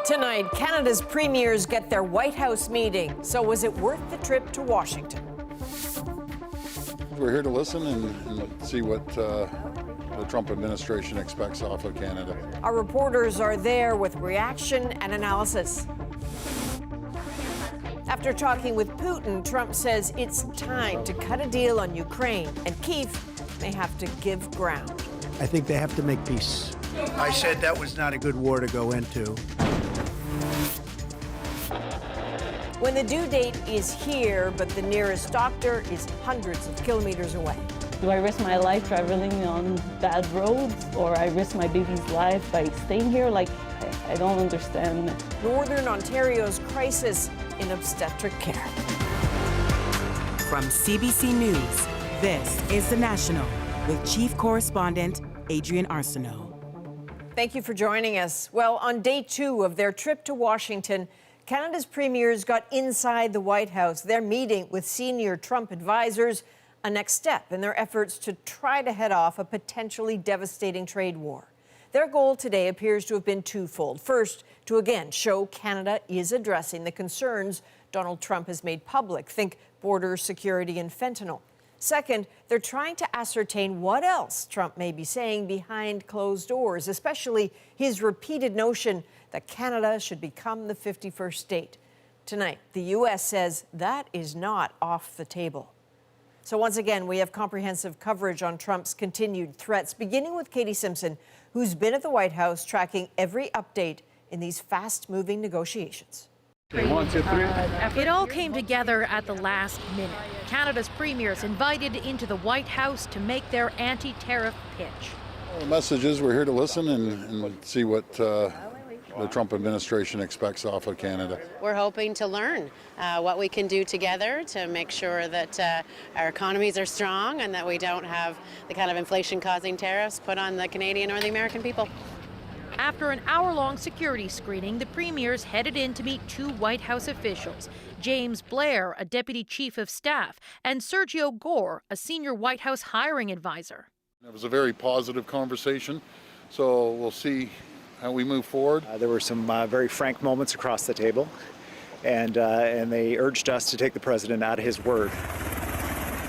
Tonight, Canada's premiers get their White House meeting. So was it worth the trip to Washington? We're here to listen and see what the Trump administration expects off of Canada. Our reporters are there with reaction and analysis. After talking with Putin, Trump says it's time to cut a deal on Ukraine, and Kyiv may have to give ground. I think they have to make peace. I said that was not a good war to go into. When the due date is here, but the nearest doctor is hundreds of kilometers away. Do I risk my life traveling on bad roads, or I risk my baby's life by staying here? I don't understand. Northern Ontario's crisis in obstetric care. From CBC News, this is The National with Chief Correspondent Adrienne Arsenault. Thank you for joining us. Well, on day 2 of their trip to Washington, Canada's premiers got inside the White House. They're meeting with senior Trump advisors, a next step in their efforts to try to head off a potentially devastating trade war. Their goal today appears to have been twofold. First, to again show Canada is addressing the concerns Donald Trump has made public. Think border security and fentanyl. Second, they're trying to ascertain what else Trump may be saying behind closed doors, especially his repeated notion that Canada should become the 51st state. Tonight, the U.S. says that is not off the table. So once again, we have comprehensive coverage on Trump's continued threats, beginning with Katie Simpson, who's been at the White House tracking every update in these fast-moving negotiations. It all came together at the last minute. Canada's premiers invited into the White House to make their anti-tariff pitch. The message is we're here to listen and see what the Trump administration expects off of Canada. We're hoping to learn what we can do together to make sure that our economies are strong and that we don't have the kind of inflation-causing tariffs put on the Canadian or the American people. After an hour-long security screening, the premiers headed in to meet 2 White House officials, James Blair, a deputy chief of staff, and Sergio Gore, a senior White House hiring advisor. It was a very positive conversation, so we'll see how we move forward. There were some very frank moments across the table, and they urged us to take the president at his word.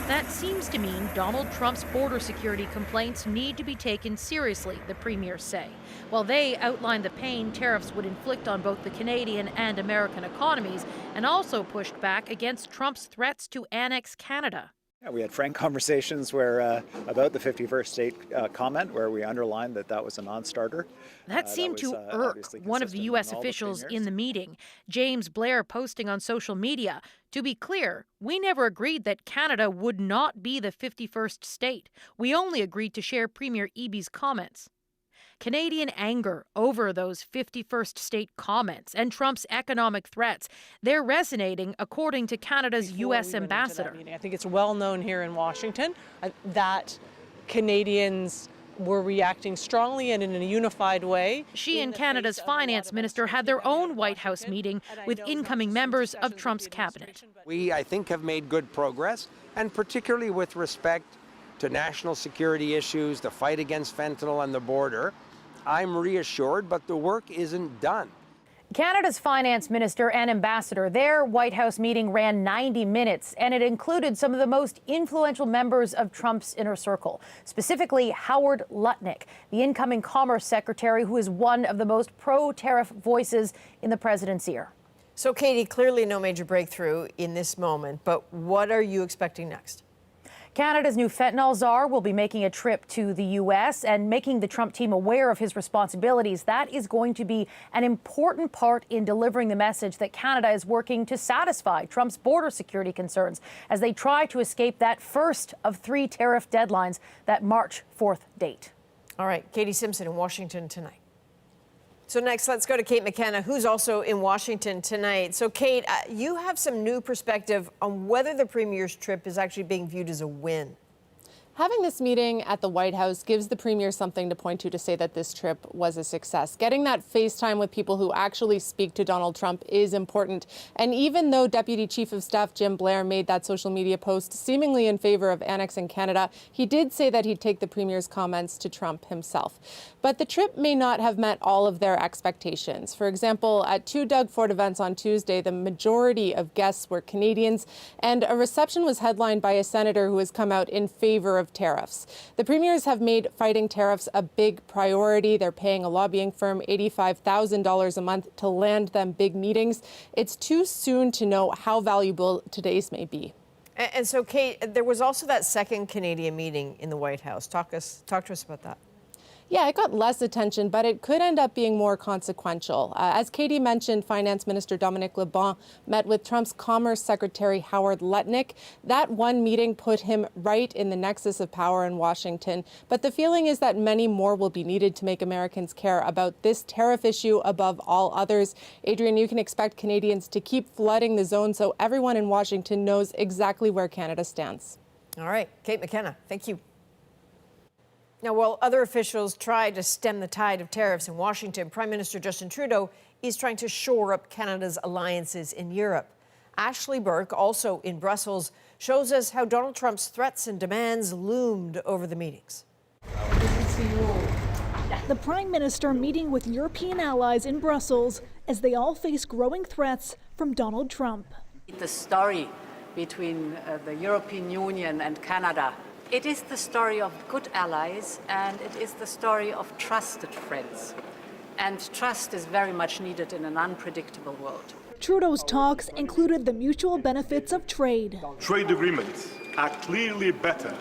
That seems to mean Donald Trump's border security complaints need to be taken seriously, the premiers say. While they outlined the pain tariffs would inflict on both the Canadian and American economies, and also pushed back against Trump's threats to annex Canada. Yeah, we had frank conversations about the 51st state comment, where we underlined that was a non-starter. That seemed to irk one of the U.S. officials in the meeting, James Blair, posting on social media. To be clear, we never agreed that Canada would not be the 51st state. We only agreed to share Premier Eby's comments. Canadian anger over those 51st state comments and Trump's economic threats, they're resonating, according to Canada's U.S. ambassador. I think it's well known here in Washington that Canadians were reacting strongly and in a unified way. She and Canada's finance minister had their own White House meeting with incoming members of Trump's cabinet. We, I think, have made good progress, and particularly with respect to national security issues, the fight against fentanyl and the border. I'm reassured, but the work isn't done. Canada's finance minister and ambassador, their White House meeting ran 90 minutes, and it included some of the most influential members of Trump's inner circle, specifically Howard Lutnick, the incoming Commerce Secretary, who is one of the most pro-tariff voices in the president's ear. So, Katie, clearly no major breakthrough in this moment, but what are you expecting next? Canada's new fentanyl czar will be making a trip to the U.S. and making the Trump team aware of his responsibilities. That is going to be an important part in delivering the message that Canada is working to satisfy Trump's border security concerns as they try to escape that first of 3 tariff deadlines, that March 4th date. All right, Katie Simpson in Washington tonight. So next, let's go to Kate McKenna, who's also in Washington tonight. So, Kate, you have some new perspective on whether the premier's trip is actually being viewed as a win. Having this meeting at the White House gives the Premier something to point to say that this trip was a success. Getting that FaceTime with people who actually speak to Donald Trump is important. And even though Deputy Chief of Staff Jim Blair made that social media post seemingly in favor of annexing Canada, he did say that he'd take the Premier's comments to Trump himself. But the trip may not have met all of their expectations. For example, at two Doug Ford events on Tuesday, the majority of guests were Canadians, and a reception was headlined by a senator who has come out in favor of tariffs. The premiers have made fighting tariffs a big priority. They're paying a lobbying firm $85,000 a month to land them big meetings. It's too soon to know how valuable today's may be. And so, Kate, there was also that second Canadian meeting in the White House. Talk to us about that. Yeah, it got less attention, but it could end up being more consequential. As Katie mentioned, Finance Minister Dominic LeBon met with Trump's Commerce Secretary Howard Lutnick. That one meeting put him right in the nexus of power in Washington. But the feeling is that many more will be needed to make Americans care about this tariff issue above all others. Adrian, you can expect Canadians to keep flooding the zone so everyone in Washington knows exactly where Canada stands. All right, Kate McKenna, thank you. Now, while other officials try to stem the tide of tariffs in Washington, Prime Minister Justin Trudeau is trying to shore up Canada's alliances in Europe. Ashley Burke, also in Brussels, shows us how Donald Trump's threats and demands loomed over the meetings. The Prime Minister meeting with European allies in Brussels as they all face growing threats from Donald Trump. The story between the European Union and Canada, it is the story of good allies, and it is the story of trusted friends. And trust is very much needed in an unpredictable world. Trudeau's talks included the mutual benefits of trade. Trade agreements are clearly better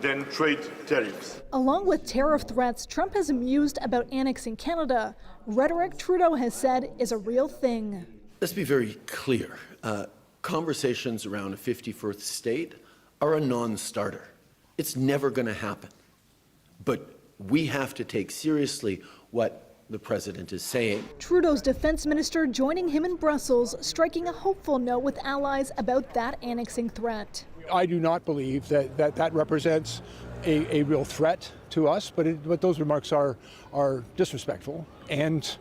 than trade tariffs. Along with tariff threats Trump has mused about annexing Canada, rhetoric Trudeau has said is a real thing. Let's be very clear. Conversations around a 51st state are a non-starter. It's never going to happen. But we have to take seriously what the president is saying. Trudeau's defense minister joining him in Brussels, striking a hopeful note with allies about that annexing threat. I do not believe that represents a real threat to us, but those remarks are disrespectful and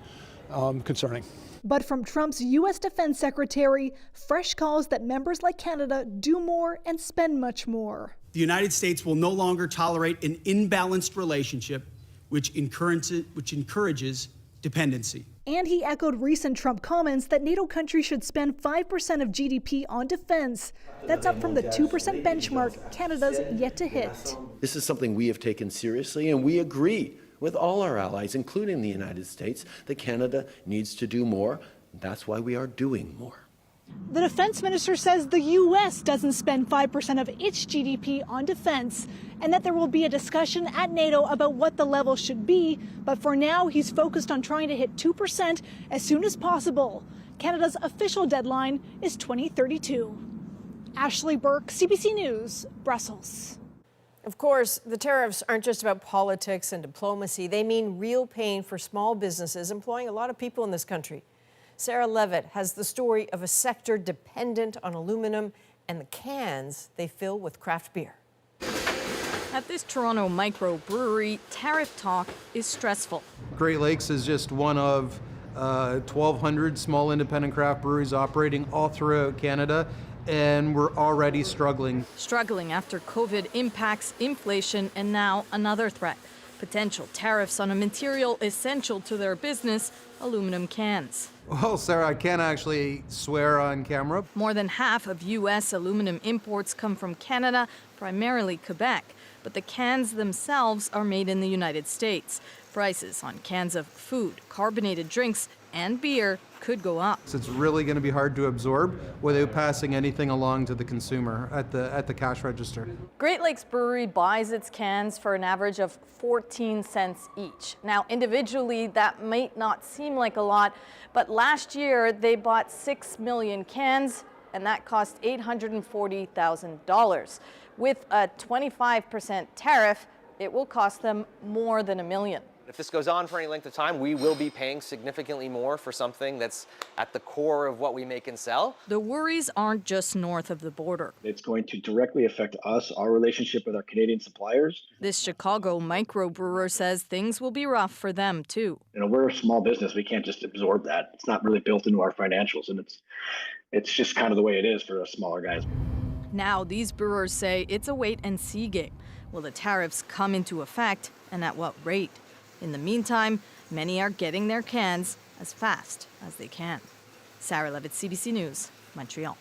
concerning. But from Trump's U.S. Defense Secretary, fresh calls that members like Canada do more and spend much more. The United States will no longer tolerate an imbalanced relationship which encourages dependency. And he echoed recent Trump comments that NATO countries should spend 5% of GDP on defense. That's up from the 2% benchmark Canada's yet to hit. This is something we have taken seriously, and we agree with all our allies, including the United States, that Canada needs to do more. That's why we are doing more. The defense minister says the U.S. doesn't spend 5% of its GDP on defense, and that there will be a discussion at NATO about what the level should be. But for now, he's focused on trying to hit 2% as soon as possible. Canada's official deadline is 2032. Ashley Burke, CBC News, Brussels. Of course, the tariffs aren't just about politics and diplomacy. They mean real pain for small businesses employing a lot of people in this country. Sarah Levitt has the story of a sector dependent on aluminum and the cans they fill with craft beer. At this Toronto microbrewery, tariff talk is stressful. Great Lakes is just one of 1,200 small independent craft breweries operating all throughout Canada, and we're already struggling. Struggling after COVID impacts, inflation, and now another threat. Potential tariffs on a material essential to their business, aluminum cans. Well, Sarah, I can't actually swear on camera. More than half of U.S. aluminum imports come from Canada, primarily Quebec. But the cans themselves are made in the United States. Prices on cans of food, carbonated drinks, and beer could go up. So it's really going to be hard to absorb without passing anything along to the consumer at the cash register. Great Lakes Brewery buys its cans for an average of 14 cents each. Now, individually, that might not seem like a lot, but last year they bought 6 million cans, and that cost $840,000. With a 25% tariff, it will cost them more than $1 million. If this goes on for any length of time, we will be paying significantly more for something that's at the core of what we make and sell. The worries aren't just north of the border. It's going to directly affect us, our relationship with our Canadian suppliers. This Chicago microbrewer says things will be rough for them, too. We're a small business. We can't just absorb that. It's not really built into our financials, and it's just kind of the way it is for us smaller guys. Now, these brewers say it's a wait-and-see game. Will the tariffs come into effect, and at what rate? In the meantime, many are getting their cans as fast as they can. Sarah Levitt, CBC News, Montreal.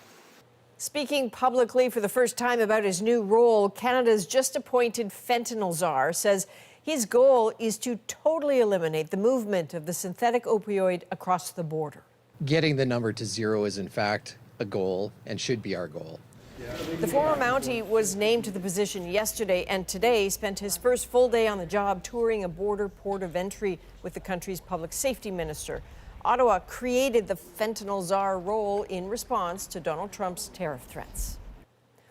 Speaking publicly for the first time about his new role, Canada's just appointed fentanyl czar says his goal is to totally eliminate the movement of the synthetic opioid across the border. Getting the number to zero is in fact a goal and should be our goal. The former Mountie was named to the position yesterday and today spent his first full day on the job touring a border port of entry with the country's public safety minister. Ottawa created the fentanyl czar role in response to Donald Trump's tariff threats.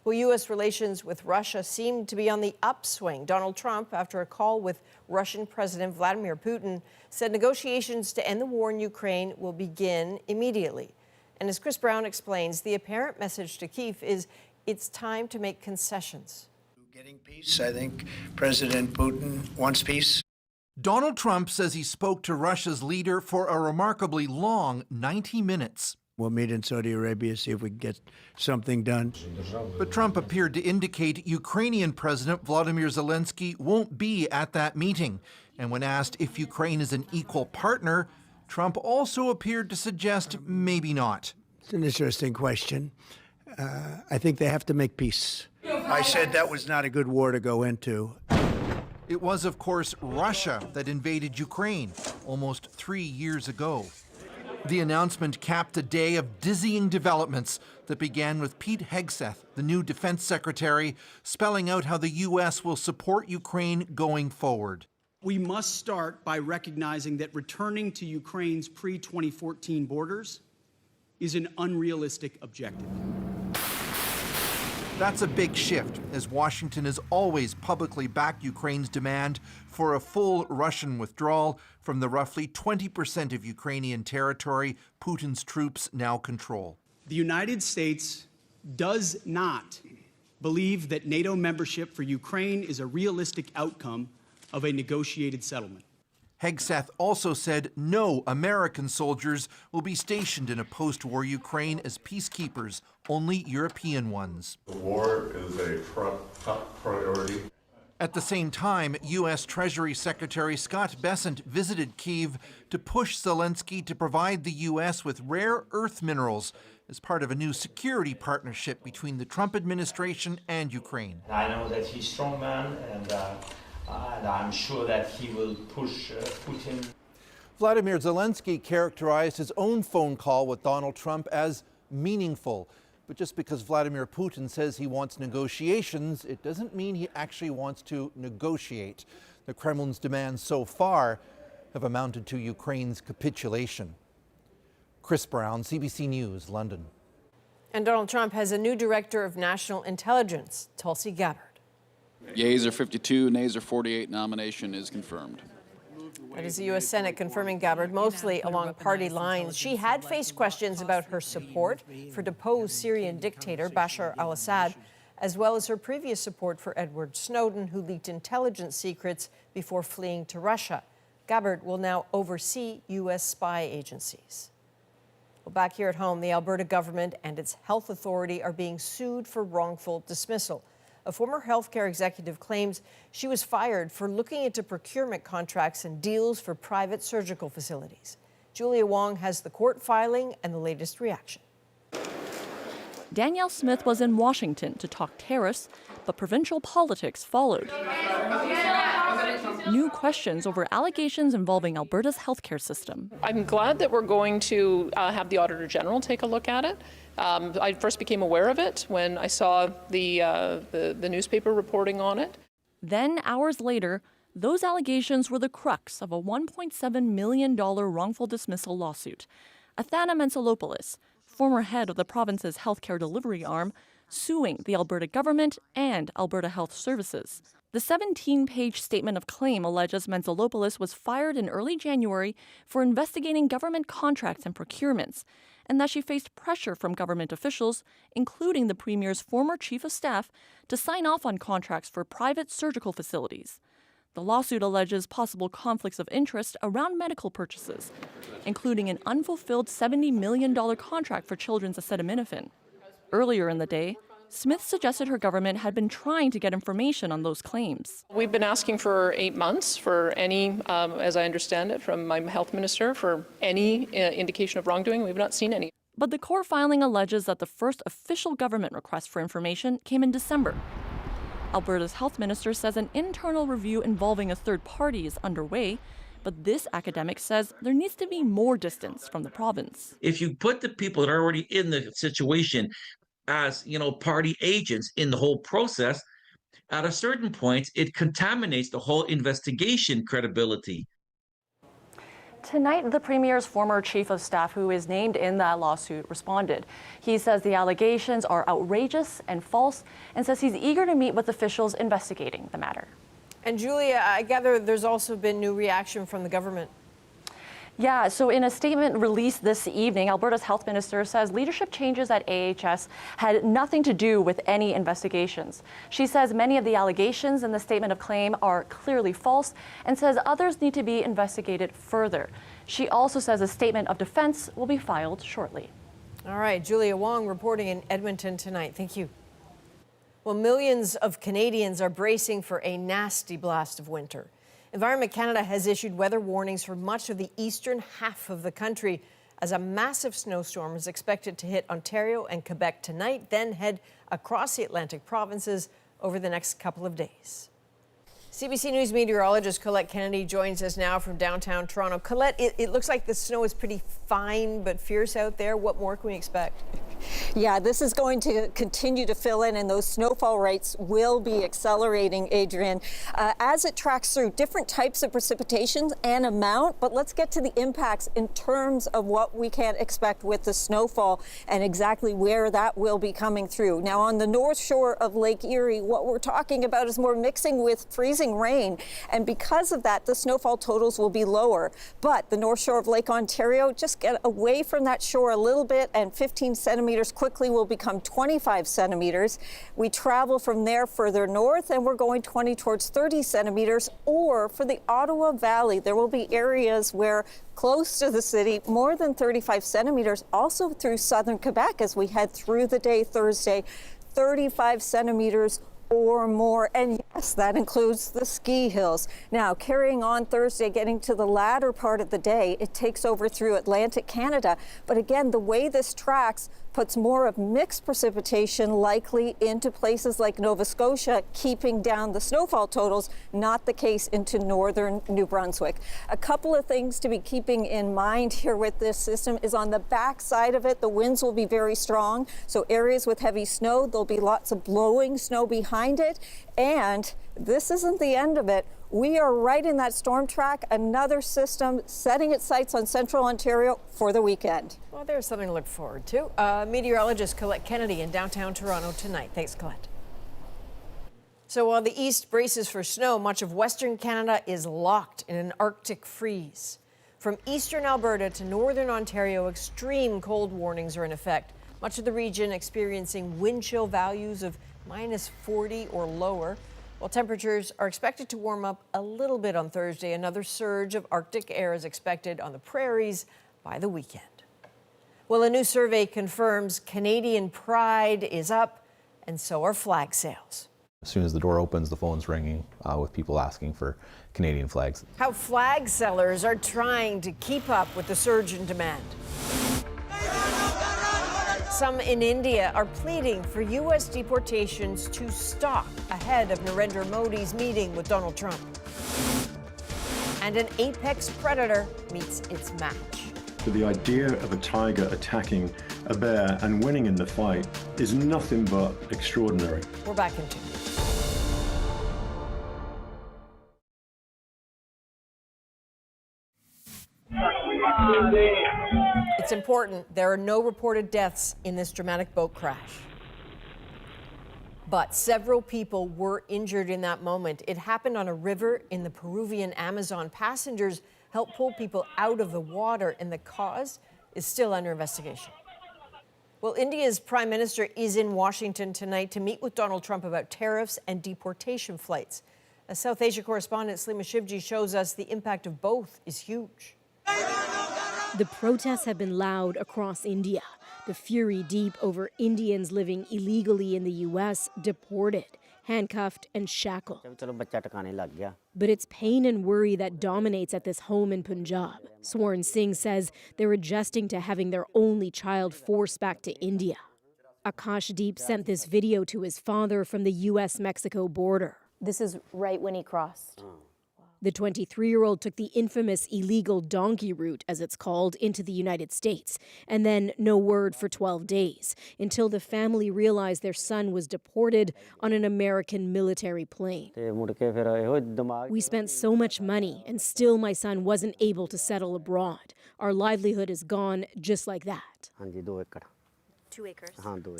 Well, U.S. relations with Russia seem to be on the upswing. Donald Trump, after a call with Russian President Vladimir Putin, said negotiations to end the war in Ukraine will begin immediately. And as Chris Brown explains, the apparent message to Kyiv is it's time to make concessions. Getting peace. I think President Putin wants peace. Donald Trump says he spoke to Russia's leader for a remarkably long 90 minutes. We'll meet in Saudi Arabia, see if we can get something done. But Trump appeared to indicate Ukrainian President Volodymyr Zelensky won't be at that meeting. And when asked if Ukraine is an equal partner, Trump also appeared to suggest maybe not. It's an interesting question. I think they have to make peace. I said that was not a good war to go into. It was, of course, Russia that invaded Ukraine almost 3 years ago. The announcement capped a day of dizzying developments that began with Pete Hegseth, the new defense secretary, spelling out how the U.S. will support Ukraine going forward. We must start by recognizing that returning to Ukraine's pre-2014 borders is an unrealistic objective. That's a big shift, as Washington has always publicly backed Ukraine's demand for a full Russian withdrawal from the roughly 20% of Ukrainian territory Putin's troops now control. The United States does not believe that NATO membership for Ukraine is a realistic outcome of a negotiated settlement. Hegseth also said no American soldiers will be stationed in a post-war Ukraine as peacekeepers, only European ones. The war is a top priority. At the same time, U.S. Treasury Secretary Scott Bessent visited Kyiv to push Zelensky to provide the U.S. with rare earth minerals as part of a new security partnership between the Trump administration and Ukraine. I know that he's a strong man, and I'm sure that he will push Putin. Vladimir Zelensky characterized his own phone call with Donald Trump as meaningful. But just because Vladimir Putin says he wants negotiations, it doesn't mean he actually wants to negotiate. The Kremlin's demands so far have amounted to Ukraine's capitulation. Chris Brown, CBC News, London. And Donald Trump has a new director of national intelligence, Tulsi Gabbard. Yeas are 52, nays are 48. Nomination is confirmed. That is the U.S. Senate confirming Gabbard, mostly along party lines. She had faced questions about her support for deposed Syrian dictator Bashar al-Assad, as well as her previous support for Edward Snowden, who leaked intelligence secrets before fleeing to Russia. Gabbard will now oversee U.S. spy agencies. Well, back here at home, the Alberta government and its health authority are being sued for wrongful dismissal. A former healthcare executive claims she was fired for looking into procurement contracts and deals for private surgical facilities. Julia Wong has the court filing and the latest reaction. Danielle Smith was in Washington to talk tariffs, but provincial politics followed. New questions over allegations involving Alberta's healthcare system. I'm glad that we're going to have the Auditor General take a look at it. I first became aware of it when I saw the newspaper reporting on it. Then, hours later, those allegations were the crux of a $1.7 million wrongful dismissal lawsuit. Athana Mentzelopoulos, former head of the province's healthcare delivery arm, suing the Alberta government and Alberta Health Services. The The 17-page statement of claim alleges Mentzelopoulos was fired in early January for investigating government contracts and procurements, and that she faced pressure from government officials, including the Premier's former chief of staff, to sign off on contracts for private surgical facilities. The lawsuit alleges possible conflicts of interest around medical purchases, including an unfulfilled $70 million contract for children's acetaminophen. Earlier in the day, Smith suggested her government had been trying to get information on those claims. We've been asking for 8 months for any, as I understand it, from my health minister, for any indication of wrongdoing. We've not seen any. But the court filing alleges that the first official government request for information came in December. Alberta's health minister says an internal review involving a third party is underway, but this academic says there needs to be more distance from the province. If you put the people that are already in the situation as, party agents in the whole process, at a certain point, it contaminates the whole investigation credibility. Tonight, the Premier's former chief of staff, who is named in that lawsuit, responded. He says the allegations are outrageous and false, and says he's eager to meet with officials investigating the matter. And Julia, I gather there's also been new reaction from the government. Yeah, so in a statement released this evening, Alberta's health minister says leadership changes at AHS had nothing to do with any investigations. She says many of the allegations in the statement of claim are clearly false and says others need to be investigated further. She also says a statement of defense will be filed shortly. All right, Julia Wong reporting in Edmonton tonight. Thank you. Well, millions of Canadians are bracing for a nasty blast of winter. Environment Canada has issued weather warnings for much of the eastern half of the country as a massive snowstorm is expected to hit Ontario and Quebec tonight, then head across the Atlantic provinces over the next couple of days. CBC News meteorologist Colette Kennedy joins us now from downtown Toronto. Colette, it looks like the snow is pretty fine but fierce out there. What more can we expect? Yeah, this is going to continue to fill in, and those snowfall rates will be accelerating, Adrian, as it tracks through different types of precipitation and amount. But let's get to the impacts in terms of what we can expect with the snowfall and exactly where that will be coming through. Now, on the north shore of Lake Erie, what we're talking about is more mixing with freezing rain. And because of that, the snowfall totals will be lower. But the north shore of Lake Ontario, just get away from that shore a little bit, and 15 centimeters quickly will become 25 centimeters. We travel from there further north, and we're going 20 towards 30 centimeters. Or for the Ottawa Valley, there will be areas where close to the city, more than 35 centimeters, also through southern Quebec as we head through the day Thursday, 35 centimeters or more. And yes, that includes the ski hills. Now, carrying on Thursday, getting to the latter part of the day, it takes over through Atlantic Canada. But again, the way this tracks puts more of mixed precipitation likely into places like Nova Scotia, keeping down the snowfall totals, not the case into northern New Brunswick. A couple of things to be keeping in mind here with this system is on the back side of it, the winds will be very strong. So areas with heavy snow, there'll be lots of blowing snow behind it. And this isn't the end of it. We are right in that storm track, another system setting its sights on central Ontario for the weekend. Well, there's something to look forward to. Meteorologist Colette Kennedy in downtown Toronto tonight. Thanks, Colette. So while the east braces for snow, much of Western Canada is locked in an Arctic freeze. From eastern Alberta to northern Ontario, extreme cold warnings are in effect. Much of the region experiencing wind chill values of -40 or lower. While temperatures are expected to warm up a little bit on Thursday, another surge of Arctic air is expected on the prairies by the weekend. Well, a new survey confirms Canadian pride is up, and so are flag sales. As soon as the door opens, the phone's ringing with people asking for Canadian flags. How flag sellers are trying to keep up with the surge in demand. Some in India are pleading for U.S. deportations to stop ahead of Narendra Modi's meeting with Donald Trump. And an apex predator meets its match. The idea of a tiger attacking a bear and winning in the fight is nothing but extraordinary. We're back in 2 minutes. It's important. There are no reported deaths in this dramatic boat crash. But several people were injured in that moment. It happened on a river in the Peruvian Amazon. Passengers helped pull people out of the water, and the cause is still under investigation. Well, India's Prime Minister is in Washington tonight to meet with Donald Trump about tariffs and deportation flights. A South Asia correspondent, Salima Shivji, shows us the impact of both is huge. The protests have been loud across India, the fury deep over Indians living illegally in the U.S. deported, handcuffed and shackled. But it's pain and worry that dominates at this home in Punjab. Swarn Singh says they're adjusting to having their only child forced back to India. Akashdeep sent this video to his father from the U.S.-Mexico border. This is right when he crossed. The 23-year-old took the infamous illegal donkey route, as it's called, into the United States, and then no word for 12 days, until the family realized their son was deported on an American military plane. We spent so much money, and still my son wasn't able to settle abroad. Our livelihood is gone just like that. 2 acres.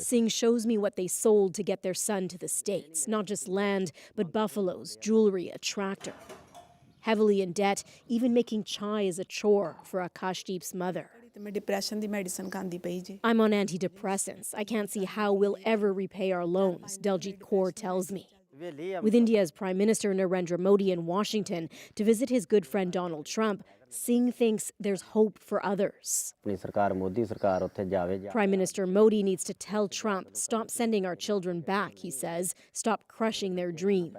Singh shows me what they sold to get their son to the States, not just land, but buffaloes, jewelry, a tractor. Heavily in debt, even making chai is a chore for Akashdeep's mother. I'm on antidepressants. I can't see how we'll ever repay our loans, Daljit Kaur tells me. With India's Prime Minister Narendra Modi in Washington to visit his good friend Donald Trump, Singh thinks there's hope for others. Prime Minister Modi needs to tell Trump, stop sending our children back, he says, stop crushing their dreams.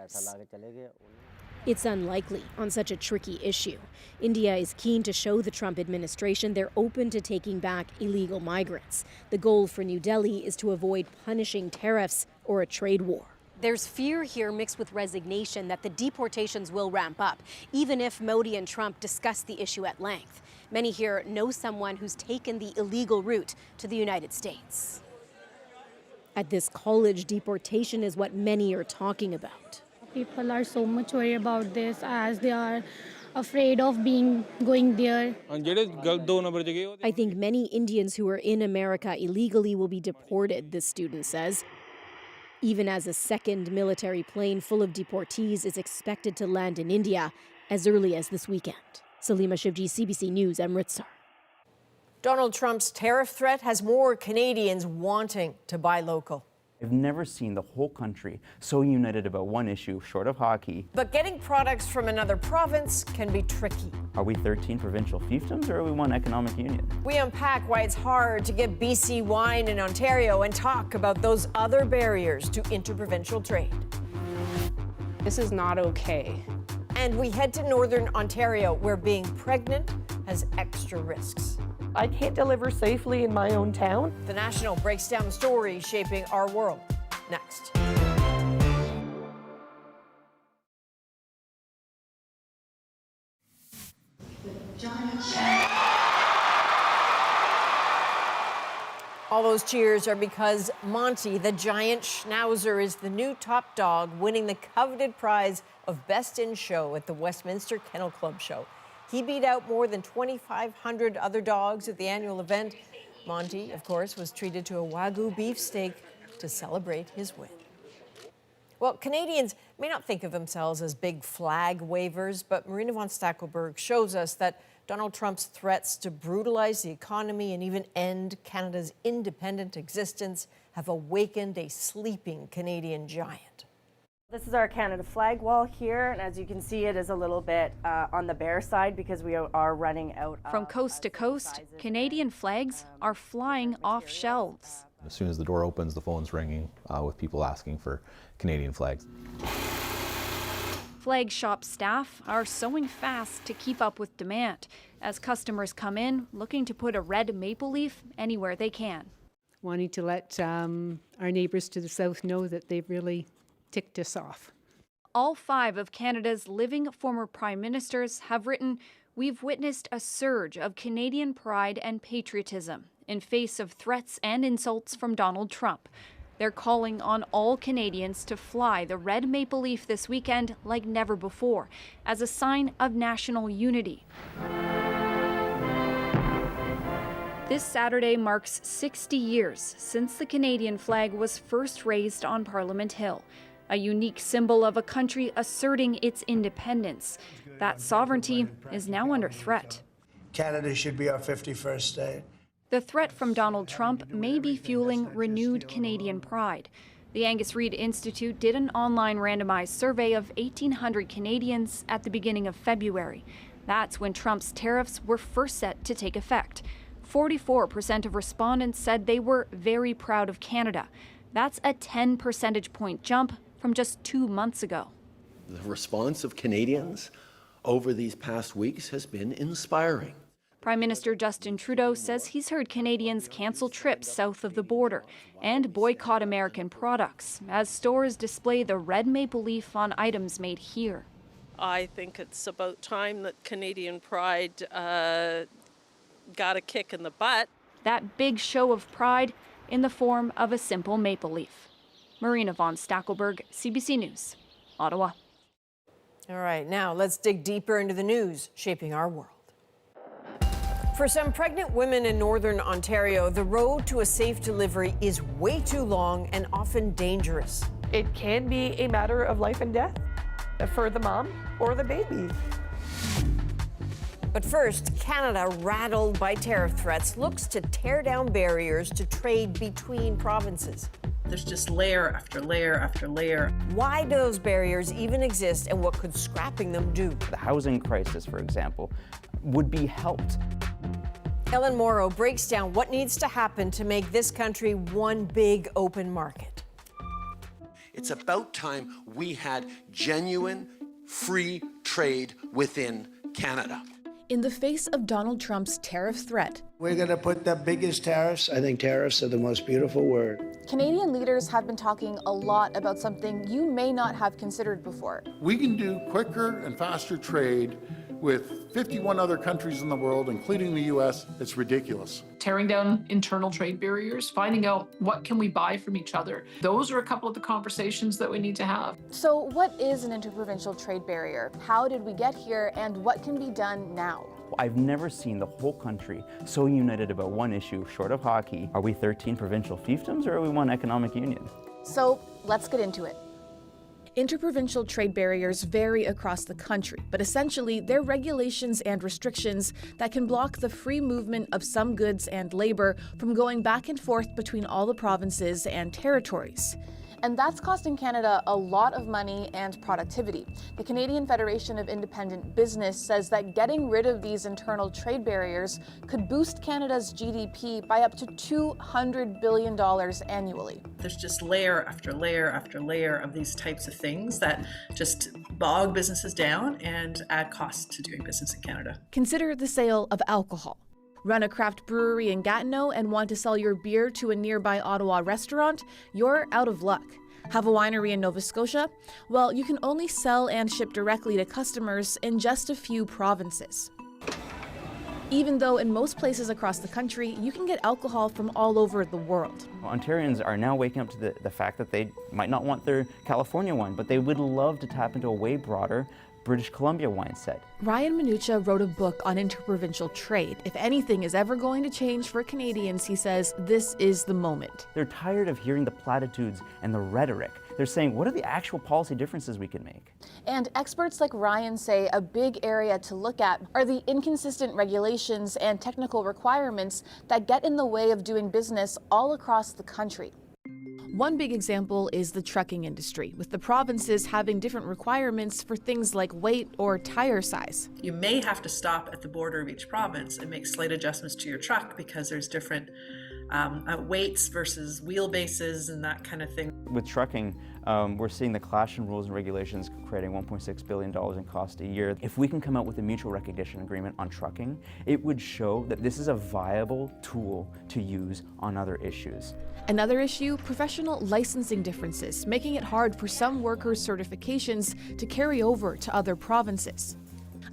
It's unlikely on such a tricky issue. India is keen to show the Trump administration they're open to taking back illegal migrants. The goal for New Delhi is to avoid punishing tariffs or a trade war. There's fear here mixed with resignation that the deportations will ramp up, even if Modi and Trump discuss the issue at length. Many here know someone who's taken the illegal route to the United States. At this college, deportation is what many are talking about. People are so much worried about this as they are afraid of going there. I think many Indians who are in America illegally will be deported, this student says, even as a second military plane full of deportees is expected to land in India as early as this weekend. Salima Shivji, CBC News, Amritsar. Donald Trump's tariff threat has more Canadians wanting to buy local. I've never seen the whole country so united about one issue, short of hockey. But getting products from another province can be tricky. Are we 13 provincial fiefdoms or are we one economic union? We unpack why it's hard to get BC wine in Ontario and talk about those other barriers to interprovincial trade. This is not okay. And we head to Northern Ontario, where being pregnant has extra risks. I can't deliver safely in my own town. The National breaks down the story shaping our world. Next. All those cheers are because Monty, the giant schnauzer, is the new top dog, winning the coveted prize of Best in Show at the Westminster Kennel Club show. He beat out more than 2,500 other dogs at the annual event. Monty, of course, was treated to a Wagyu beef steak to celebrate his win. Well, Canadians may not think of themselves as big flag wavers, but Marina von Stackelberg shows us that Donald Trump's threats to brutalize the economy and even end Canada's independent existence have awakened a sleeping Canadian giant. This is our Canada flag wall here, and as you can see, it is a little bit on the bare side because we are running out. From coast to coast, Canadian flags are flying off shelves. As soon as the door opens, the phone's ringing with people asking for Canadian flags. Flag shop staff are sewing fast to keep up with demand as customers come in looking to put a red maple leaf anywhere they can. Wanting to let our neighbours to the south know that they've really ticked us off. All 5 of Canada's living former prime ministers have written, "We've witnessed a surge of Canadian pride and patriotism in face of threats and insults from Donald Trump." They're calling on all Canadians to fly the red maple leaf this weekend like never before, as a sign of national unity. This Saturday marks 60 years since the Canadian flag was first raised on Parliament Hill, a unique symbol of a country asserting its independence. That sovereignty is now under threat. Canada should be our 51st state. The threat from Donald Trump may be fueling renewed Canadian pride. The Angus Reid Institute did an online randomized survey of 1,800 Canadians at the beginning of February. That's when Trump's tariffs were first set to take effect. 44% of respondents said they were very proud of Canada. That's a 10 percentage point jump from just 2 months ago. The response of Canadians over these past weeks has been inspiring. Prime Minister Justin Trudeau says he's heard Canadians cancel trips south of the border and boycott American products as stores display the red maple leaf on items made here. I think it's about time that Canadian pride got a kick in the butt. That big show of pride in the form of a simple maple leaf. Marina von Stackelberg, CBC News, Ottawa. All right, now let's dig deeper into the news shaping our world. For some pregnant women in Northern Ontario, the road to a safe delivery is way too long and often dangerous. It can be a matter of life and death for the mom or the baby. But first, Canada, rattled by tariff threats, looks to tear down barriers to trade between provinces. There's just layer after layer after layer. Why do those barriers even exist, and what could scrapping them do? The housing crisis, for example, would be helped. Ellen Morrow breaks down what needs to happen to make this country one big open market. It's about time we had genuine, free trade within Canada. In the face of Donald Trump's tariff threat, We're going to put the biggest tariffs. I think tariffs are the most beautiful word. Canadian leaders have been talking a lot about something you may not have considered before. We can do quicker and faster trade with 51 other countries in the world, including the U.S. It's ridiculous. Tearing down internal trade barriers, finding out what can we buy from each other. Those are a couple of the conversations that we need to have. So what is an interprovincial trade barrier? How did we get here, and what can be done now? I've never seen the whole country so united about one issue, short of hockey. Are we 13 provincial fiefdoms, or are we one economic union? So let's get into it. Interprovincial trade barriers vary across the country, but essentially they're regulations and restrictions that can block the free movement of some goods and labor from going back and forth between all the provinces and territories. And that's costing Canada a lot of money and productivity. The Canadian Federation of Independent Business says that getting rid of these internal trade barriers could boost Canada's GDP by up to $200 billion annually. There's just layer after layer after layer of these types of things that just bog businesses down and add costs to doing business in Canada. Consider the sale of alcohol. Run a craft brewery in Gatineau and want to sell your beer to a nearby Ottawa restaurant? You're out of luck. Have a winery in Nova Scotia? Well, you can only sell and ship directly to customers in just a few provinces. Even though in most places across the country, you can get alcohol from all over the world. Ontarians are now waking up to the fact that they might not want their California wine, but they would love to tap into a way broader British Columbia wine set. Ryan Minucha wrote a book on interprovincial trade. If anything is ever going to change for Canadians, he says, this is the moment. They're tired of hearing the platitudes and the rhetoric. They're saying, what are the actual policy differences we can make? And experts like Ryan say a big area to look at are the inconsistent regulations and technical requirements that get in the way of doing business all across the country. One big example is the trucking industry, with the provinces having different requirements for things like weight or tire size. You may have to stop at the border of each province and make slight adjustments to your truck because there's different weights versus wheelbases and that kind of thing. With trucking, we're seeing the clash in rules and regulations creating $1.6 billion in cost a year. If we can come out with a mutual recognition agreement on trucking, it would show that this is a viable tool to use on other issues. Another issue, professional licensing differences, making it hard for some workers' certifications to carry over to other provinces.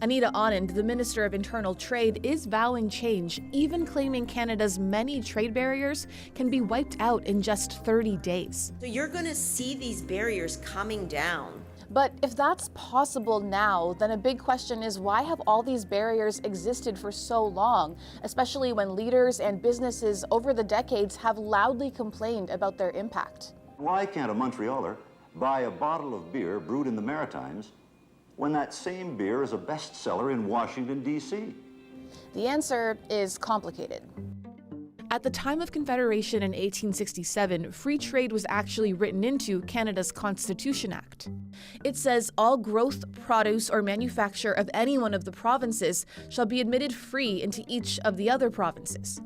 Anita Anand, the Minister of Internal Trade, is vowing change, even claiming Canada's many trade barriers can be wiped out in just 30 days. So you're going to see these barriers coming down. But if that's possible now, then a big question is why have all these barriers existed for so long, especially when leaders and businesses over the decades have loudly complained about their impact? Why can't a Montrealer buy a bottle of beer brewed in the Maritimes when that same beer is a bestseller in Washington, D.C.? The answer is complicated. At the time of Confederation in 1867, free trade was actually written into Canada's Constitution Act. It says all growth, produce, or manufacture of any one of the provinces shall be admitted free into each of the other provinces.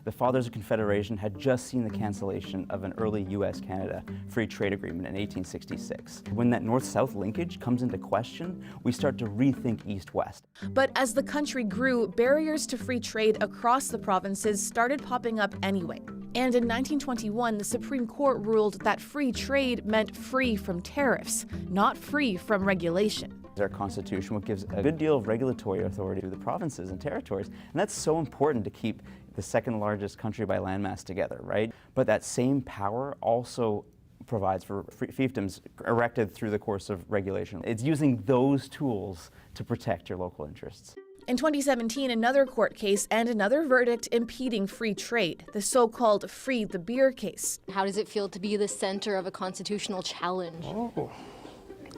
The Fathers of Confederation had just seen the cancellation of an early U.S.-Canada free trade agreement in 1866. When that north-south linkage comes into question, we start to rethink east-west. But as the country grew, barriers to free trade across the provinces started popping up anyway. And in 1921, the Supreme Court ruled that free trade meant free from tariffs, not free from regulation. Our Constitution gives a good deal of regulatory authority to the provinces and territories, and that's so important to keep the second largest country by landmass together, right? But that same power also provides for fiefdoms erected through the course of regulation. It's using those tools to protect your local interests. In 2017, another court case and another verdict impeding free trade, the so-called Free the Beer case. How does it feel to be the center of a constitutional challenge? Oh,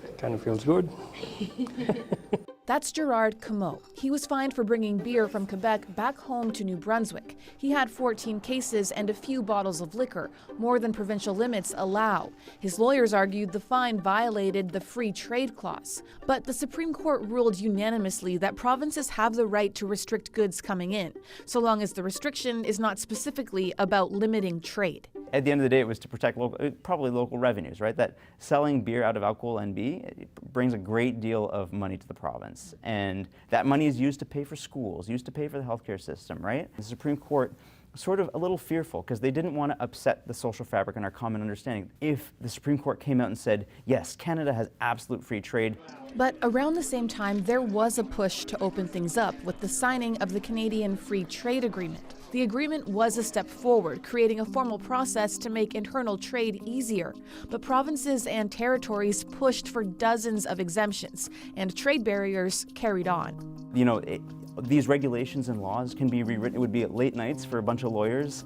it kind of feels good. That's Gerard Comeau. He was fined for bringing beer from Quebec back home to New Brunswick. He had 14 cases and a few bottles of liquor, more than provincial limits allow. His lawyers argued the fine violated the free trade clause. But the Supreme Court ruled unanimously that provinces have the right to restrict goods coming in, so long as the restriction is not specifically about limiting trade. At the end of the day, it was to protect probably local revenues, right? That selling beer out of Alcohol NB brings a great deal of money to the province. And that money is used to pay for schools, used to pay for the healthcare system, right? The Supreme Court was sort of a little fearful because they didn't want to upset the social fabric and our common understanding. If the Supreme Court came out and said, yes, Canada has absolute free trade. But around the same time, there was a push to open things up with the signing of the Canadian Free Trade Agreement. The agreement was a step forward, creating a formal process to make internal trade easier. But provinces and territories pushed for dozens of exemptions, and trade barriers carried on. You know, these regulations and laws can be rewritten. It would be at late nights for a bunch of lawyers.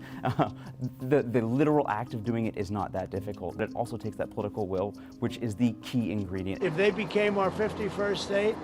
The literal act of doing it is not that difficult. It also takes that political will, which is the key ingredient. If they became our 51st state,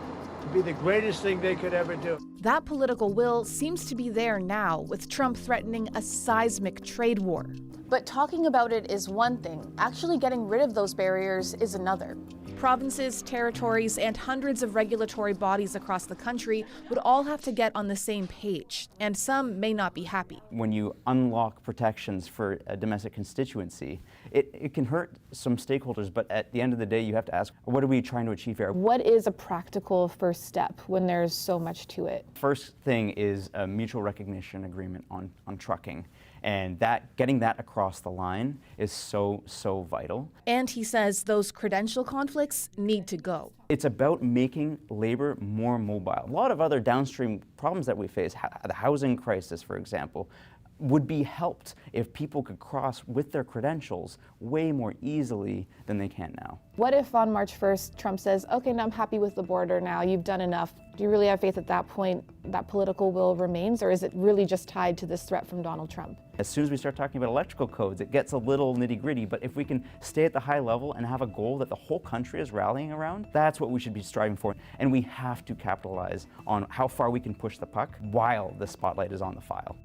it'd be the greatest thing they could ever do. That political will seems to be there now, with Trump threatening a seismic trade war. But talking about it is one thing. Actually getting rid of those barriers is another. Provinces, territories, and hundreds of regulatory bodies across the country would all have to get on the same page, and some may not be happy. When you unlock protections for a domestic constituency, it can hurt some stakeholders, but at the end of the day, you have to ask, what are we trying to achieve here? What is a practical first step when there's so much to it? First thing is a mutual recognition agreement on trucking. And getting that across the line is so vital. And he says those credential conflicts need to go. It's about making labor more mobile. A lot of other downstream problems that we face, the housing crisis, for example, would be helped if people could cross with their credentials way more easily than they can now. What if on March 1st, Trump says, okay, now I'm happy with the border now, you've done enough. Do you really have faith at that point that political will remains, or is it really just tied to this threat from Donald Trump? As soon as we start talking about electrical codes, it gets a little nitty-gritty, but if we can stay at the high level and have a goal that the whole country is rallying around, that's what we should be striving for. And we have to capitalize on how far we can push the puck while the spotlight is on the file.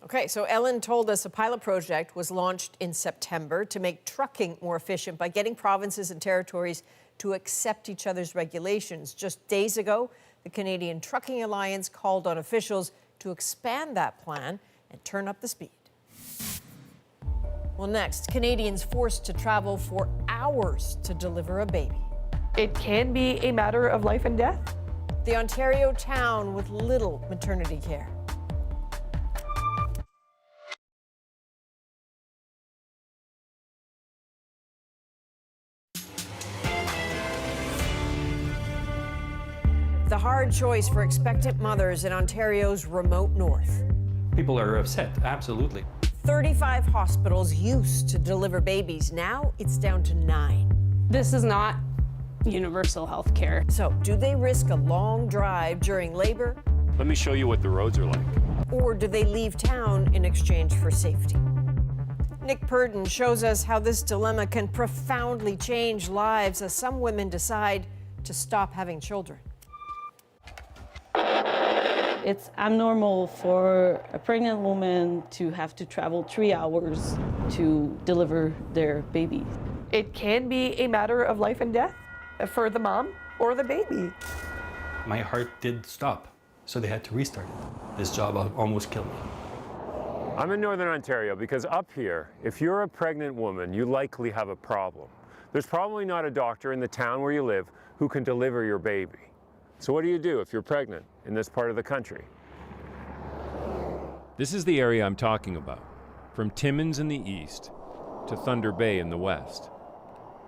Okay, so Ellen told us a pilot project was launched in September to make trucking more efficient by getting provinces and territories to accept each other's regulations. Just days ago, the Canadian Trucking Alliance called on officials to expand that plan and turn up the speed. Well, next, Canadians forced to travel for hours to deliver a baby. It can be a matter of life and death. The Ontario town with little maternity care. The hard choice for expectant mothers in Ontario's remote north. People are upset, absolutely. 35 hospitals used to deliver babies. Now it's down to 9. This is not universal health care. So, do they risk a long drive during labor? Let me show you what the roads are like. Or do they leave town in exchange for safety? Nick Purdon shows us how this dilemma can profoundly change lives as some women decide to stop having children. It's abnormal for a pregnant woman to have to travel 3 hours to deliver their baby. It can be a matter of life and death for the mom or the baby. My heart did stop, so they had to restart it. This job almost killed me. I'm in Northern Ontario because up here, if you're a pregnant woman, you likely have a problem. There's probably not a doctor in the town where you live who can deliver your baby. So what do you do if you're pregnant in this part of the country? This is the area I'm talking about, from Timmins in the east to Thunder Bay in the west.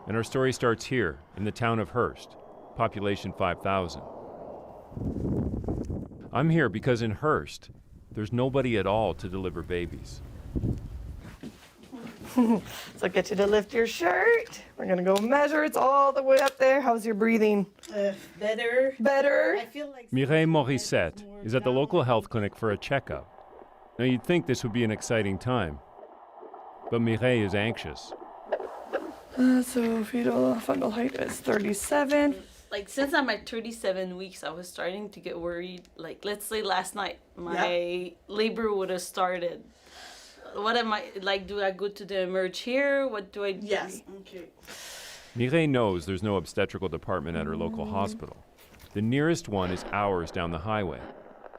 And our story starts here in the town of Hearst, population 5,000. I'm here because in Hearst, there's nobody at all to deliver babies. So get you to lift your shirt. We're gonna go measure. It's all the way up there. How's your breathing? Better. Better. I feel like Mireille Morissette is at the local health clinic for a checkup. Now you'd think this would be an exciting time, but Mireille is anxious. So fetal fundal height is 37. like since I'm at 37 weeks, I was starting to get worried. Like, let's say last night, my labor would have started. What am I, like, do I go to the emerge here? What do I do? Yes. Okay. Mireille knows there's no obstetrical department at her local hospital. The nearest one is hours down the highway.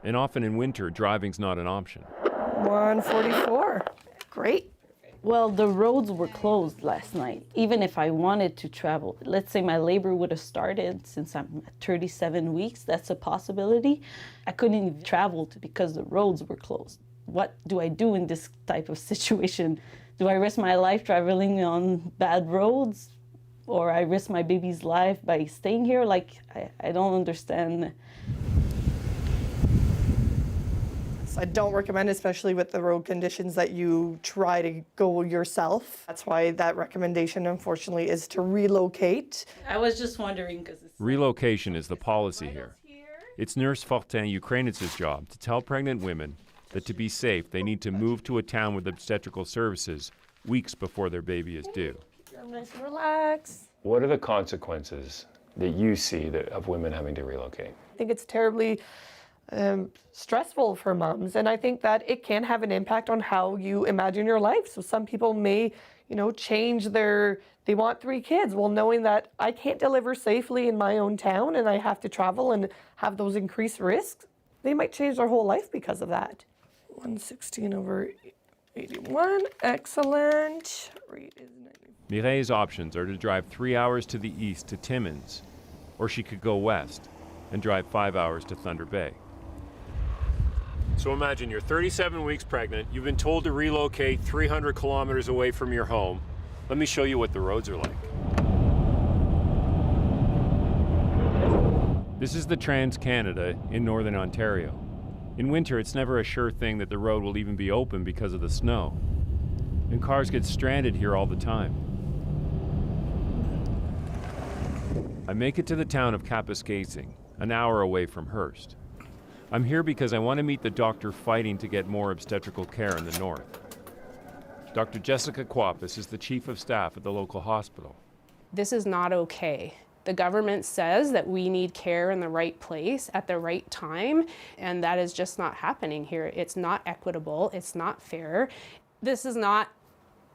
And often in winter, driving's not an option. 144. Great. Well, the roads were closed last night. Even if I wanted to travel, let's say my labor would have started since I'm at 37 weeks, that's a possibility. I couldn't even travel because the roads were closed. What do I do in this type of situation? Do I risk my life traveling on bad roads? Or I risk my baby's life by staying here? Like, I don't understand. I don't recommend, especially with the road conditions, that you try to go yourself. That's why that recommendation, unfortunately, is to relocate. I was just wondering because Relocation is the policy here. It's Nurse Fortin Ukrainitz's job to tell pregnant women that to be safe, they need to move to a town with obstetrical services weeks before their baby is due. Nice and relax. What are the consequences that you see of women having to relocate? I think it's terribly stressful for moms, and I think that it can have an impact on how you imagine your life. So some people may, change they want 3 kids. Well, knowing that I can't deliver safely in my own town and I have to travel and have those increased risks, they might change their whole life because of that. 116/81, excellent. Rate is 90. Mireille's options are to drive 3 hours to the east to Timmins, or she could go west and drive 5 hours to Thunder Bay. So imagine you're 37 weeks pregnant, you've been told to relocate 300 kilometers away from your home. Let me show you what the roads are like. This is the Trans-Canada in Northern Ontario. In winter, it's never a sure thing that the road will even be open because of the snow. And cars get stranded here all the time. I make it to the town of Kapuskasing, an hour away from Hearst. I'm here because I want to meet the doctor fighting to get more obstetrical care in the north. Dr. Jessica Quapis is the chief of staff at the local hospital. This is not okay. The government says that we need care in the right place at the right time, and that is just not happening here. It's not equitable, it's not fair. This is not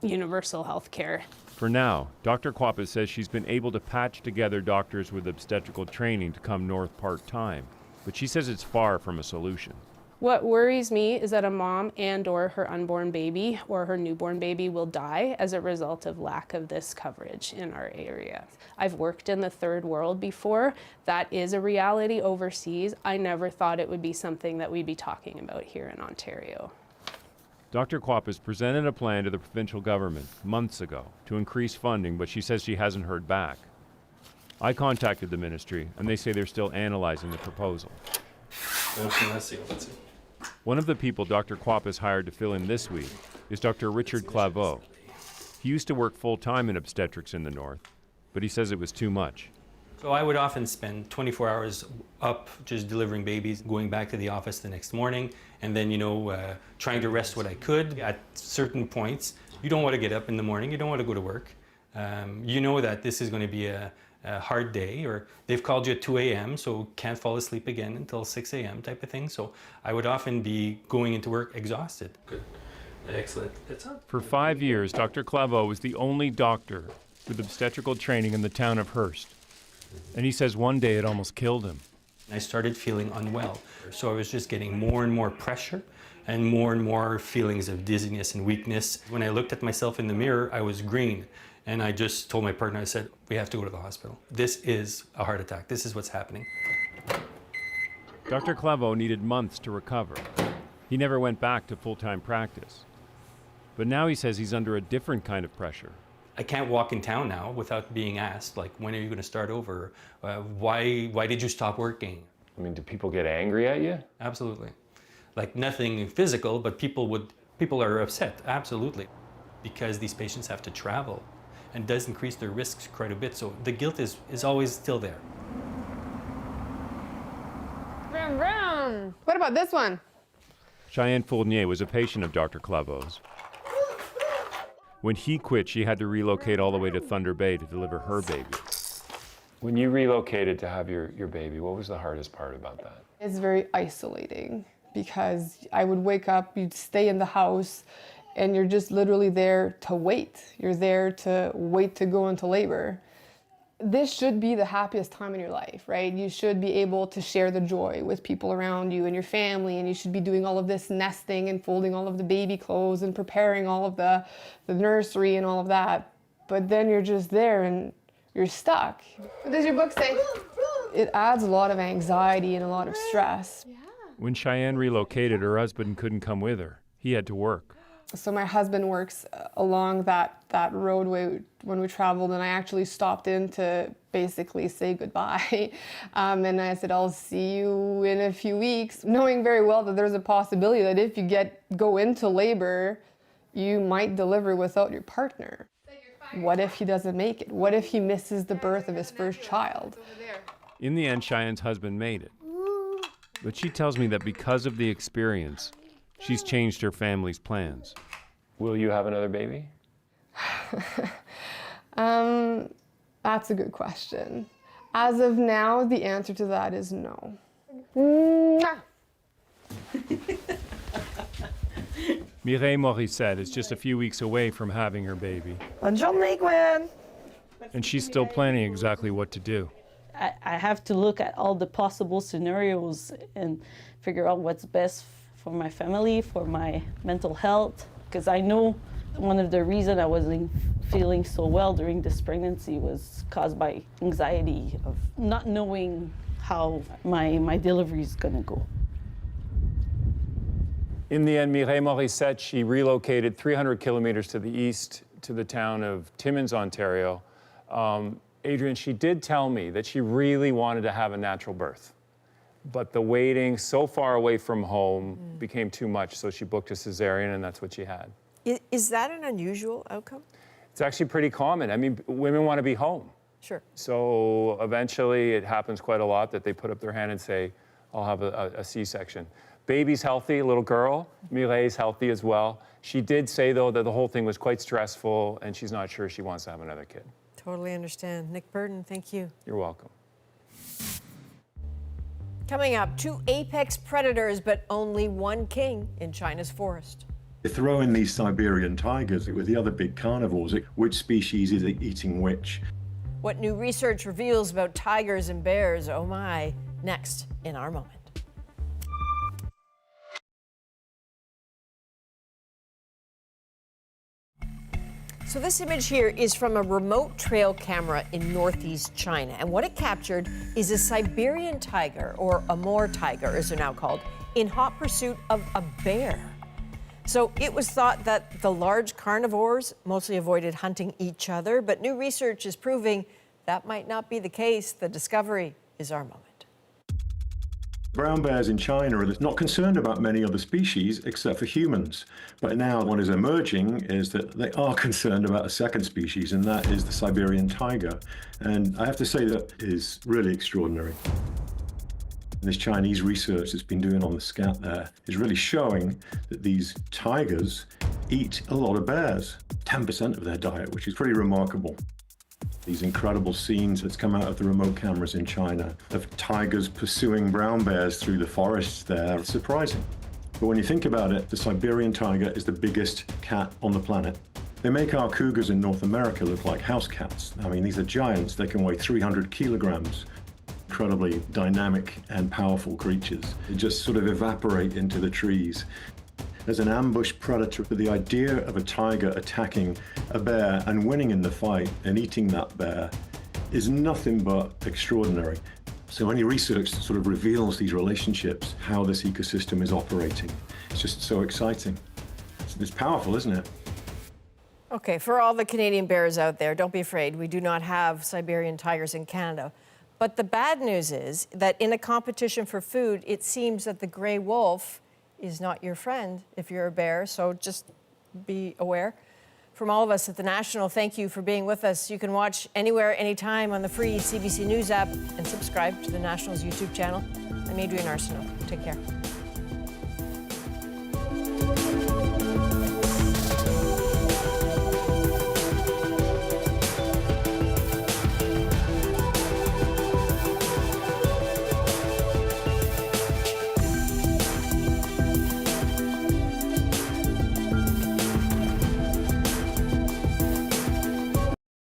universal health care. For now, Dr. Quapis says she's been able to patch together doctors with obstetrical training to come north part-time, but she says it's far from a solution. What worries me is that a mom and or her unborn baby or her newborn baby will die as a result of lack of this coverage in our area. I've worked in the third world before. That is a reality overseas. I never thought it would be something that we'd be talking about here in Ontario. Dr. Quapis presented a plan to the provincial government months ago to increase funding, but she says she hasn't heard back. I contacted the ministry, and they say they're still analyzing the proposal. One of the people Dr. Quapis hired to fill in this week is Dr. Richard Claveau. He used to work full-time in obstetrics in the north, but he says it was too much. So I would often spend 24 hours up just delivering babies, going back to the office the next morning, and then, trying to rest what I could. At certain points, you don't want to get up in the morning, you don't want to go to work. You know that this is going to be a hard day, or they've called you at 2 a.m., so can't fall asleep again until 6 a.m. type of thing. So I would often be going into work exhausted. Good. Excellent. For 5 years, Dr. Claveau was the only doctor with obstetrical training in the town of Hearst. And he says one day it almost killed him. I started feeling unwell. So I was just getting more and more pressure and more feelings of dizziness and weakness. When I looked at myself in the mirror, I was green. And I just told my partner, I said, we have to go to the hospital. This is a heart attack. This is what's happening. Dr. Claveau needed months to recover. He never went back to full-time practice. But now he says he's under a different kind of pressure. I can't walk in town now without being asked, like, when are you going to start over? Why did you stop working? I mean, do people get angry at you? Absolutely. Like, nothing physical, but people are upset, absolutely. Because these patients have to travel, and does increase their risks quite a bit. So the guilt is always still there. Vroom, vroom. What about this one? Cheyenne Fournier was a patient of Dr. Claveau's. When he quit, she had to relocate all the way to Thunder Bay to deliver her baby. When you relocated to have your baby, what was the hardest part about that? It's very isolating because I would wake up, you'd stay in the house, and you're just literally there to wait. You're there to wait to go into labor. This should be the happiest time in your life, right? You should be able to share the joy with people around you and your family, and you should be doing all of this nesting and folding all of the baby clothes and preparing all of the nursery and all of that. But then you're just there and you're stuck. What does your book say? It adds a lot of anxiety and a lot of stress. When Cheyenne relocated, her husband couldn't come with her. He had to work. So my husband works along that roadway when we traveled, and I actually stopped in to basically say goodbye. And I said, I'll see you in a few weeks, knowing very well that there's a possibility that if you go into labor, you might deliver without your partner. What if he doesn't make it? What if he misses the birth of his first child? In the end, Cheyenne's husband made it. But she tells me that because of the experience, she's changed her family's plans. Will you have another baby? That's a good question. As of now, the answer to that is no. Mireille Morissette is just a few weeks away from having her baby. And she's still planning exactly what to do. I have to look at all the possible scenarios and figure out what's best for my family, for my mental health, because I know one of the reasons I wasn't feeling so well during this pregnancy was caused by anxiety of not knowing how my delivery is going to go. In the end, Mireille Morissette, she relocated 300 kilometers to the east to the town of Timmins, Ontario. Adrian, she did tell me that she really wanted to have a natural birth, but the waiting so far away from home became too much, so she booked a cesarean, and that's what she had. Is that an unusual outcome? It's actually pretty common. I mean, women want to be home. Sure. So eventually it happens quite a lot that they put up their hand and say, I'll have a C-section. Baby's healthy, little girl. Mireille's healthy as well. She did say, though, that the whole thing was quite stressful, and she's not sure she wants to have another kid. Totally understand. Nick Burden, thank you. You're welcome. Coming up, 2 apex predators, but only one king in China's forest. They throw in these Siberian tigers with the other big carnivores. Which species is eating which? What new research reveals about tigers and bears? Oh my. Next in our moment. So this image here is from a remote trail camera in northeast China. And what it captured is a Siberian tiger, or Amur tiger as they're now called, in hot pursuit of a bear. So it was thought that the large carnivores mostly avoided hunting each other, but new research is proving that might not be the case. The discovery is our moment. Brown bears in China are not concerned about many other species except for humans. But now what is emerging is that they are concerned about a second species, and that is the Siberian tiger. And I have to say that is really extraordinary. This Chinese research that's been doing on the scat there is really showing that these tigers eat a lot of bears, 10% of their diet, which is pretty remarkable. These incredible scenes that's come out of the remote cameras in China of tigers pursuing brown bears through the forests there are surprising. But when you think about it, the Siberian tiger is the biggest cat on the planet. They make our cougars in North America look like house cats. I mean, these are giants. They can weigh 300 kilograms. Incredibly dynamic and powerful creatures. They just sort of evaporate into the trees. As an ambush predator, the idea of a tiger attacking a bear and winning in the fight and eating that bear is nothing but extraordinary. So any research sort of reveals these relationships, how this ecosystem is operating. It's just so exciting. It's powerful, isn't it? Okay, for all the Canadian bears out there, don't be afraid. We do not have Siberian tigers in Canada. But the bad news is that in a competition for food, it seems that the gray wolf is not your friend if you're a bear, so just be aware. From all of us at The National, thank you for being with us. You can watch anywhere, anytime on the free CBC News app and subscribe to The National's YouTube channel. I'm Adrienne Arsenault. Take care.